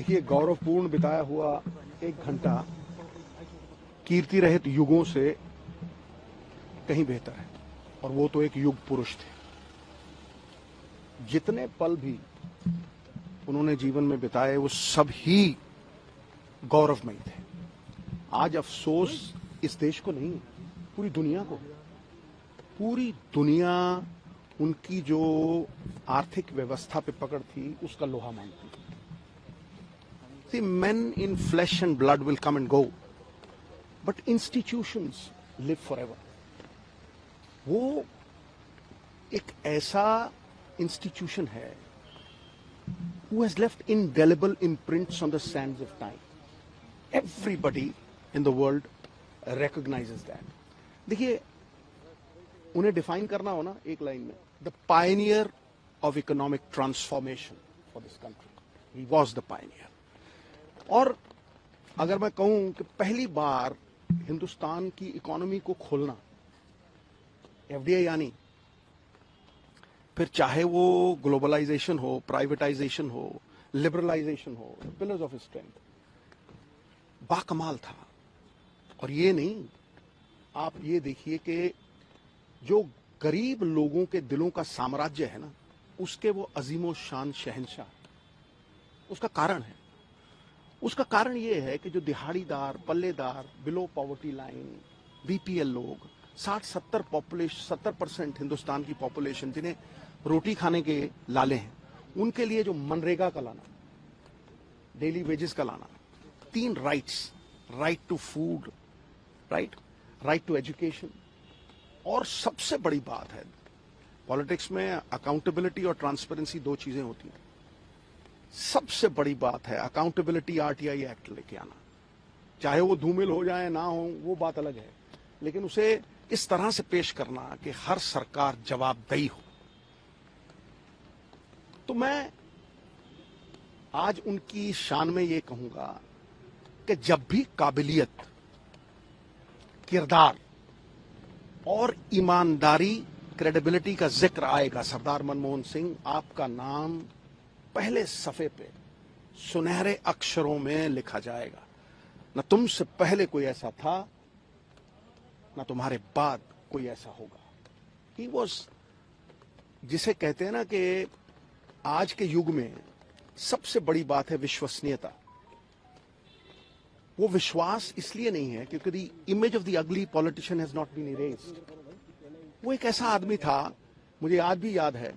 देखिए, गौरवपूर्ण बिताया हुआ एक घंटा कीर्ति रहित युगों से कहीं बेहतर है। और वो तो एक युग पुरुष थे। जितने पल भी उन्होंने जीवन में बिताए वो सब ही गौरवमयी थे। आज अफसोस इस देश को नहीं, पूरी दुनिया को। पूरी दुनिया उनकी जो आर्थिक व्यवस्था पे पकड़ थी उसका लोहा मानती थी। See, men in flesh and blood will come and go, but institutions live forever. वो एक ऐसा इंस्टीट्यूशन है who has left indelible imprints on the sands of time. Everybody in the world recognizes that. देखिए, उन्हें define करना हो ना एक लाइन में, the Pioneer of economic transformation for this country, he was the Pioneer. और अगर मैं कहूं कि पहली बार हिंदुस्तान की इकोनॉमी को खोलना, एफडीआई यानी, फिर चाहे वो ग्लोबलाइजेशन हो, प्राइवेटाइजेशन हो, लिबरलाइजेशन हो, पिलर्स ऑफ स्ट्रेंथ, बाकमाल था। और ये नहीं, आप ये देखिए कि जो गरीब लोगों के दिलों का साम्राज्य है ना, उसके वो अजीमो शान शहंशाह, उसका कारण है। उसका कारण ये है कि जो दिहाड़ीदार, पल्लेदार, बिलो पॉवर्टी लाइन, बीपीएल लोग, 60-70% हिंदुस्तान की पॉपुलेशन जिन्हें रोटी खाने के लाले हैं, उनके लिए जो मनरेगा का लाना, डेली वेजेस का लाना, 3 rights, right to food, right to education, और सबसे बड़ी बात है, पॉलिटिक्स में अकाउंटेबिलिटी और ट्रांसपेरेंसी 2 चीजें होती हैं। सबसे बड़ी बात है अकाउंटेबिलिटी, आरटीआई एक्ट लेके आना। चाहे वो धूमिल हो जाए ना हो, वो बात अलग है, लेकिन उसे इस तरह से पेश करना कि हर सरकार जवाबदेही हो। तो मैं आज उनकी शान में ये कहूंगा कि जब भी काबिलियत, किरदार और ईमानदारी, क्रेडिबिलिटी का जिक्र आएगा, सरदार मनमोहन सिंह, आपका नाम पहले सफे पे सुनहरे अक्षरों में लिखा जाएगा। न तुमसे पहले कोई ऐसा था, न तुम्हारे बाद कोई ऐसा होगा। ही वॉज, जिसे कहते हैं ना कि आज के युग में सबसे बड़ी बात है विश्वसनीयता। वो विश्वास इसलिए नहीं है क्योंकि the image of the ugly politician has not been erased. वो एक ऐसा आदमी था, मुझे आज भी याद है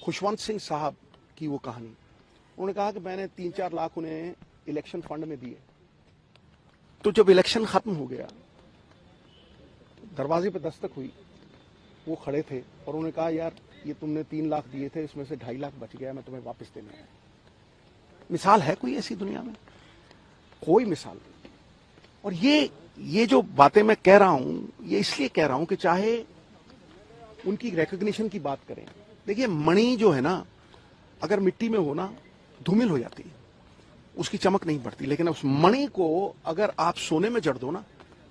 खुशवंत सिंह साहब की वो कहानी। उन्होंने कहा कि मैंने 3-4 लाख उन्हें इलेक्शन फंड में दिए। तो जब इलेक्शन खत्म हो गया, दरवाजे पे दस्तक हुई, वो खड़े थे और उन्होंने कहा, यार ये तुमने 3 लाख दिए थे, इसमें से 2.5 लाख बच गया, मैं तुम्हें वापस देने आया। मिसाल है कोई ऐसी दुनिया में? कोई मिसाल नहीं। और ये जो बातें मैं कह रहा हूं, ये इसलिए कह रहा हूं कि चाहे उनकी रिकॉग्निशन की बात करें, देखिए मणि जो है ना, अगर मिट्टी में हो ना, धूमिल हो जाती है, उसकी चमक नहीं बढ़ती। लेकिन उस मणि को अगर आप सोने में जड़ दो ना,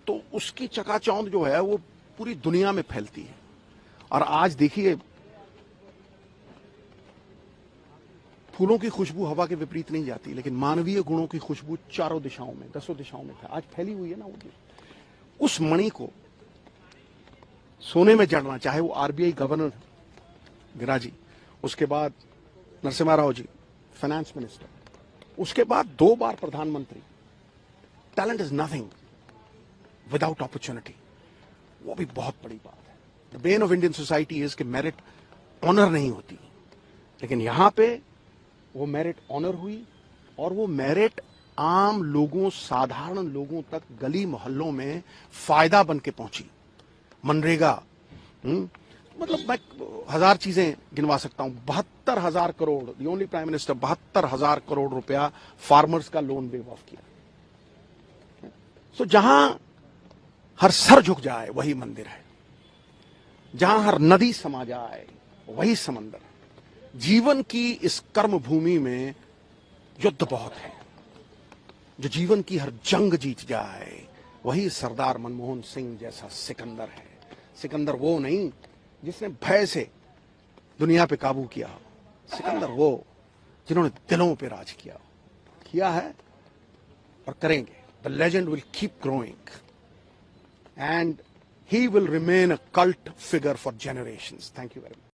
तो उसकी चकाचौंध जो है वो पूरी दुनिया में फैलती है। और आज देखिए, फूलों की खुशबू हवा के विपरीत नहीं जाती, लेकिन मानवीय गुणों की खुशबू चारों दिशाओं में, 10 दिशाओं में था, आज फैली हुई है ना। उस मणि को सोने में जड़ना, चाहे वो आरबीआई गवर्नर गिराजी, उसके बाद नरसिम्हा राव जी फाइनेंस मिनिस्टर, उसके बाद 2 बार प्रधानमंत्री। Talent is nothing without opportunity, वो भी बहुत बड़ी बात है। The Ben of Indian society is कि मेरिट ऑनर नहीं होती, लेकिन यहां पे वो मेरिट ऑनर हुई, और वो मेरिट आम लोगों, साधारण लोगों तक गली मोहल्लों में फायदा बन के पहुंची। मनरेगा, मतलब मैं 1000 चीजें गिनवा सकता हूं। 72,000 crore, the only prime minister, 72,000 crore रुपया फार्मर्स का लोन वेव ऑफ किया। सो जहां हर सर झुक जाए वही मंदिर है, जहां हर नदी समा जाए वही समंदर है। जीवन की इस कर्म भूमि में युद्ध बहुत है। जो जीवन की हर जंग जीत जाए वही सरदार मनमोहन सिंह जैसा सिकंदर है। सिकंदर वो नहीं जिसने भय से दुनिया पे काबू किया, सिकंदर वो जिन्होंने दिलों पे राज किया। किया है और करेंगे. The legend will keep growing and he will remain a cult figure for generations. Thank you very much.